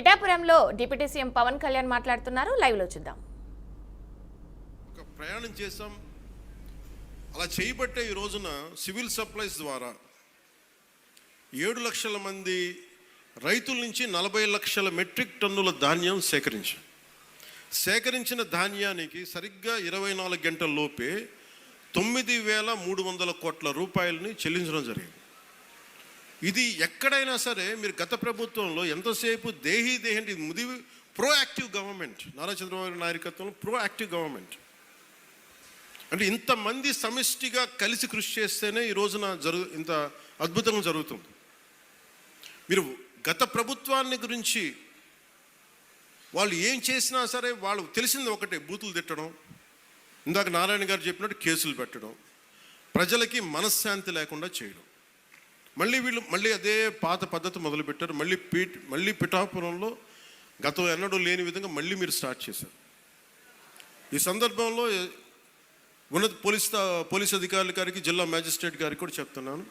పిఠాపురంలో deputy CM Pawan Kalyan మాట్లాడుతున్నారు. Live లో చూద్దాం. ఒక ప్రయాణం చేసాం. అలా చేయబట్టే ఈ రోజున సివిల్ సప్లైస్ ద్వారా 7 లక్షల మంది రైతుల నుంచి 40 లక్షల మెట్రిక్ టన్నుల ధాన్యం సేకరించిన ధాన్యానికి సరిగ్గా 24 గంటల లోపే 9,300 కోట్ల రూపాయలని చెల్లించడం జరిగింది. ఇది ఎక్కడైనా సరే మీరు గత ప్రభుత్వంలో ఎంతసేపు దేహి ముది ప్రోయాక్టివ్ గవర్నమెంట్, నారా చంద్రబాబు నాయకత్వంలో ప్రోయాక్టివ్ గవర్నమెంట్ అంటే ఇంతమంది సమిష్టిగా కలిసి కృషి చేస్తేనే ఈ రోజున ఇంత అద్భుతంగా జరుగుతుంది. మీరు గత ప్రభుత్వాన్ని గురించి వాళ్ళు ఏం చేసినా సరే వాళ్ళు తెలిసింది ఒకటే, బూతులు తిట్టడం, ఇందాక నారాయణ గారు చెప్పినట్టు కేసులు పెట్టడం, ప్రజలకి మనశ్శాంతి లేకుండా చేయడం. మళ్ళీ అదే పాత పద్ధతి మొదలుపెట్టారు. మళ్ళీ పిఠాపురంలో గతం ఎన్నడూ లేని విధంగా మళ్ళీ మీరు స్టార్ట్ చేశారు. ఈ సందర్భంలో ఉన్నత పోలీస్ అధికారుల గారికి, జిల్లా మ్యాజిస్ట్రేట్ గారికి కూడా చెప్తున్నాను,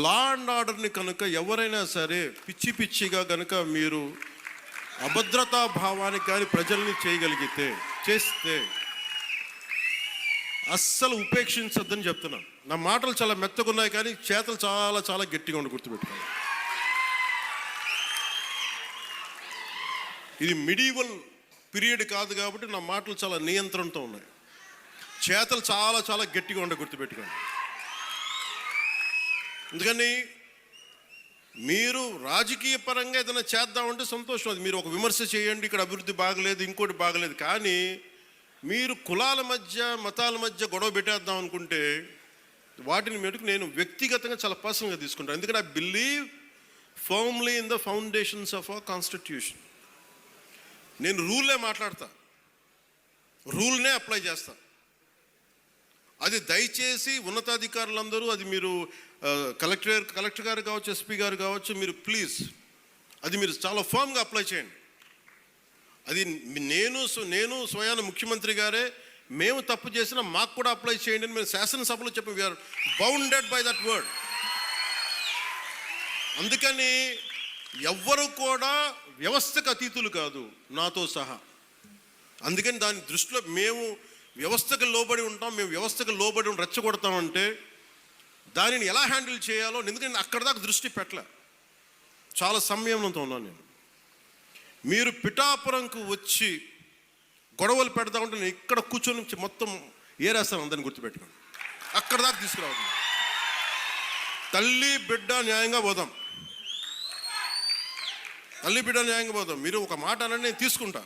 లా అండ్ ఆర్డర్ని కనుక ఎవరైనా సరే పిచ్చిగా కనుక మీరు అభద్రతా భావానికి కానీ ప్రజల్ని చేస్తే అస్సలు ఉపేక్షించొద్దని చెప్తున్నాను. నా మాటలు చాలా మెత్తగా ఉన్నాయి కానీ చేతలు చాలా చాలా గట్టిగా ఉండి గుర్తుపెట్టుకోండి. ఇది మిడీవల్ పీరియడ్ కాదు కాబట్టి నా మాటలు చాలా నియంత్రణతో ఉన్నాయి. చేతలు చాలా చాలా గట్టిగా ఉండి గుర్తుపెట్టుకోండి. అందుకని మీరు రాజకీయ పరంగా ఏదైనా చేద్దామంటే సంతోషం, అది మీరు ఒక విమర్శ చేయండి, ఇక్కడ అభివృద్ధి బాగలేదు, ఇంకోటి బాగలేదు. కానీ మీరు కులాల మధ్య మతాల మధ్య గొడవ పెట్టేద్దాం అనుకుంటే వాటిని మెటుకు నేను వ్యక్తిగతంగా చాలా పర్సనల్గా తీసుకుంటాను. ఎందుకంటే I believe firmly in the foundations of our constitution. నేను రూల్నే మాట్లాడతా, రూల్నే అప్లై చేస్తా. అది దయచేసి ఉన్నతాధికారులందరూ, అది మీరు కలెక్టర్ గారు కావచ్చు, ఎస్పీ గారు కావచ్చు, మీరు ప్లీజ్ అది మీరు చాలా ఫర్మ్గా అప్లై చేయండి. అది నేను స్వయాన ముఖ్యమంత్రి గారే మేము తప్పు చేసినా మాకు కూడా అప్లై చేయండి అని మేము శాసనసభలో చెప్పి we are bounded by that word. అందుకని ఎవ్వరు కూడా వ్యవస్థకు అతీతులు కాదు, నాతో సహా. అందుకని దాని దృష్టిలో మేము వ్యవస్థకు లోబడి ఉంటాం, మేము వ్యవస్థకు లోబడి రెచ్చగొడతామంటే దానిని ఎలా హ్యాండిల్ చేయాలో, ఎందుకంటే అక్కడ దాకా దృష్టి పెట్టలే, చాలా సంయమనంతో ఉన్నాను నేను. మీరు పిఠాపురంకు వచ్చి గొడవలు పెడతామంటే నేను ఇక్కడ కూర్చొని మొత్తం ఏరేస్తాను, అందరిని గుర్తుపెట్టుకోండి. అక్కడ దాకా తీసుకురావద్దు. తల్లి బిడ్డ న్యాయంగా పోదాం, మీరు ఒక మాట అనండి, నేను తీసుకుంటా.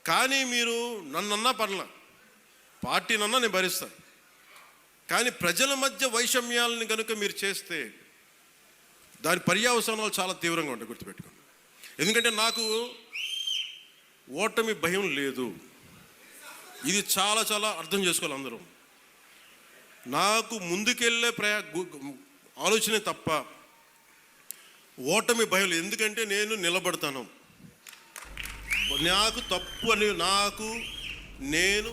కానీ మీరు నన్నన్నా పర్లా, పార్టీనన్నా నేను భరిస్తాను. కానీ ప్రజల మధ్య వైషమ్యాలని కనుక మీరు చేస్తే దాని పర్యవసానాలు చాలా తీవ్రంగా ఉంటాయి, గుర్తుపెట్టుకోండి. ఎందుకంటే నాకు ఓటమి భయం లేదు, ఇది చాలా చాలా అర్థం చేసుకోవాలి అందరూ. నాకు ముందుకెళ్ళే ఆలోచనే తప్ప ఓటమి భయం లేదు. ఎందుకంటే నేను నిలబడతాను, నాకు తప్పు అని నేను